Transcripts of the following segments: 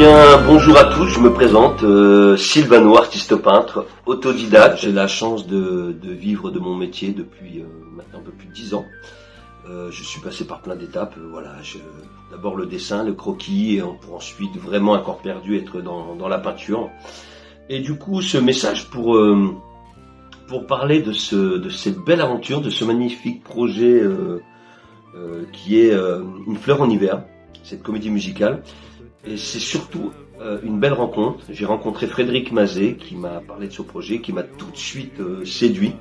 bien, bonjour à tous, je me présente, Sylvano, artiste peintre, autodidacte. J'ai la chance de vivre de mon métier depuis maintenant un peu plus de 10 ans. Je suis passé par plein d'étapes, d'abord le dessin, le croquis, et pour ensuite vraiment un corps perdu être dans la peinture. Et du coup, ce message pour parler de cette belle aventure, de ce magnifique projet qui est Une fleur en hiver, cette comédie musicale. Et c'est surtout une belle rencontre. J'ai rencontré Frédéric Mazet qui m'a parlé de ce projet, qui m'a tout de suite séduit.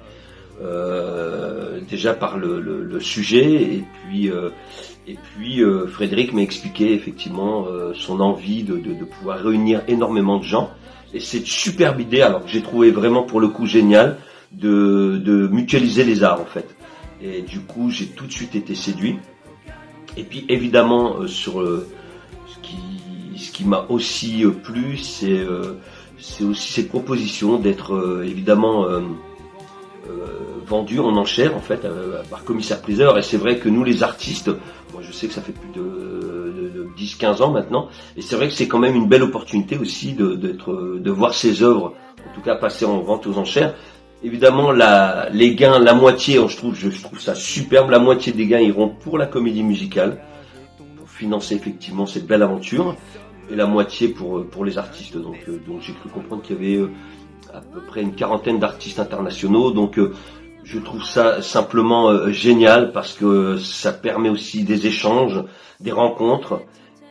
Déjà par le sujet, et puis Frédéric m'a expliqué effectivement son envie de pouvoir réunir énormément de gens. Et cette superbe idée, alors que j'ai trouvé vraiment pour le coup génial, de mutualiser les arts en fait. Et du coup, j'ai tout de suite été séduit. Et puis évidemment ce qui m'a aussi plu, c'est aussi cette proposition d'être évidemment vendu en enchère en fait par commissaire-priseur. Et c'est vrai que nous les artistes, moi je sais que ça fait plus de 10-15 ans maintenant, et c'est vrai que c'est quand même une belle opportunité aussi de voir ces œuvres, en tout cas passer en vente aux enchères. Évidemment les gains, la moitié, je trouve ça superbe, la moitié des gains iront pour la comédie musicale, pour financer effectivement cette belle aventure, et la moitié pour les artistes. Donc j'ai cru comprendre qu'il y avait à peu près une quarantaine d'artistes internationaux. Donc je trouve ça simplement génial parce que ça permet aussi des échanges, des rencontres,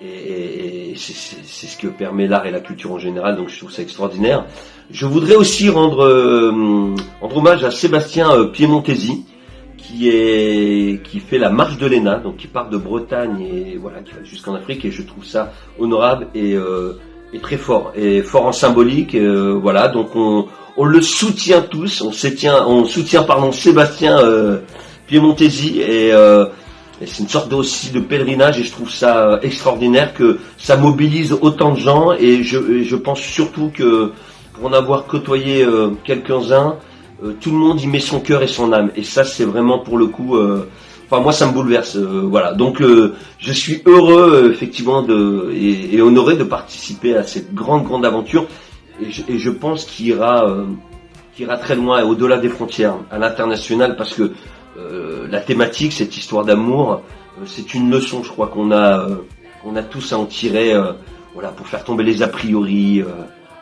et c'est ce que permet l'art et la culture en général. Donc je trouve ça extraordinaire. Je voudrais aussi rendre hommage à Sébastien Piemontesi qui fait la marche de l'ENA, donc qui part de Bretagne et voilà, qui va jusqu'en Afrique, et je trouve ça honorable et très fort, et fort en symbolique. Voilà, donc on le soutient tous, on soutient Sébastien Piemontesi, et c'est une sorte aussi de pèlerinage, et je trouve ça extraordinaire que ça mobilise autant de gens, et je pense surtout que pour en avoir côtoyé quelques-uns, tout le monde y met son cœur et son âme, et ça c'est vraiment pour le coup, moi ça me bouleverse, voilà. Donc je suis heureux effectivement et honoré de participer à cette grande aventure, et je pense qu'il ira très loin, au-delà des frontières, à l'international, parce que la thématique, cette histoire d'amour, c'est une leçon, je crois qu'on a tous à en tirer, voilà, pour faire tomber les a priori,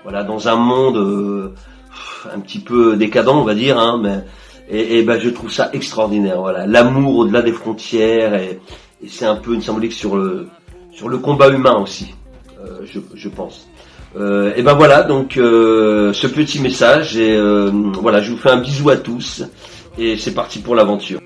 voilà, dans un monde un petit peu décadent, on va dire, hein, mais je trouve ça extraordinaire. Voilà, l'amour au-delà des frontières, et c'est un peu une symbolique sur le combat humain aussi, je pense. Voilà, donc ce petit message, et voilà, je vous fais un bisou à tous, et c'est parti pour l'aventure.